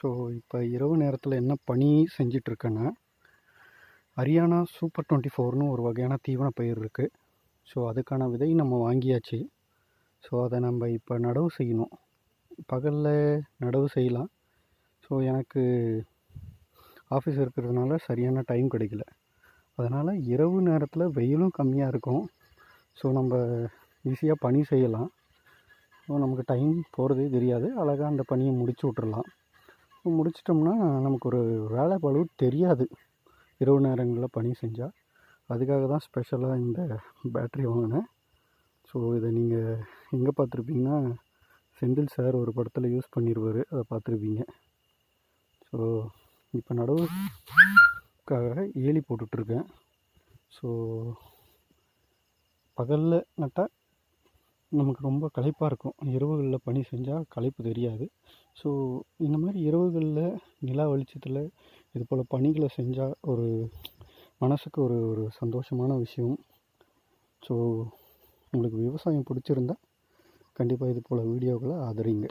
So இப்போ இரவு நேரத்தில் என்ன பணி செஞ்சிட்ருக்கேன்னா, ஹரியானா சூப்பர் 24ன்னு ஒரு வகையான தீவன பயிர் இருக்குது. ஸோ அதுக்கான விதை நம்ம வாங்கியாச்சு. ஸோ அதை நம்ம இப்போ நடவு செய்யணும். பகலில் நடவு செய்யலாம். ஸோ எனக்கு ஆஃபீஸ் இருக்கிறதுனால சரியான டைம் கிடைக்கல. அதனால் இரவு நேரத்தில் வெயிலும் கம்மியாக இருக்கும். ஸோ நம்ம ஈஸியாக பணி செய்யலாம். ஸோ நமக்கு டைம் போகிறதே தெரியாது. அழகாக அந்த பணியை முடிச்சு விட்றலாம். முடிச்சிட்டோம்னா நமக்கு ஒரு வேலை பளு தெரியாது இரவு நேரங்களில் பணி செஞ்சால். அதுக்காக தான் ஸ்பெஷலாக இந்த பேட்ரி வாங்கினேன். ஸோ இதை நீங்கள் எங்கே பார்த்துருப்பீங்கன்னா, செந்தில் சார் ஒரு படத்தில் யூஸ் பண்ணிடுவார், அதை பார்த்துருப்பீங்க. ஸோ இப்போ நடவுக்காக ஏலி போட்டுட்ருக்கேன். ஸோ பகலில் நட்டால் நமக்கு ரொம்ப களைப்பாக இருக்கும். இரவுகளில் பணி செஞ்சால் களைப்பு தெரியாது. ஸோ இந்த மாதிரி இரவுகளில் நிலா வெளிச்சத்தில் இது போல் பணிகளை செஞ்சால் ஒரு மனசுக்கு ஒரு ஒரு சந்தோஷமான விஷயம். ஸோ உங்களுக்கு விவசாயம் பிடிச்சிருந்தா கண்டிப்பாக இது போல் வீடியோக்களை ஆதரிங்க.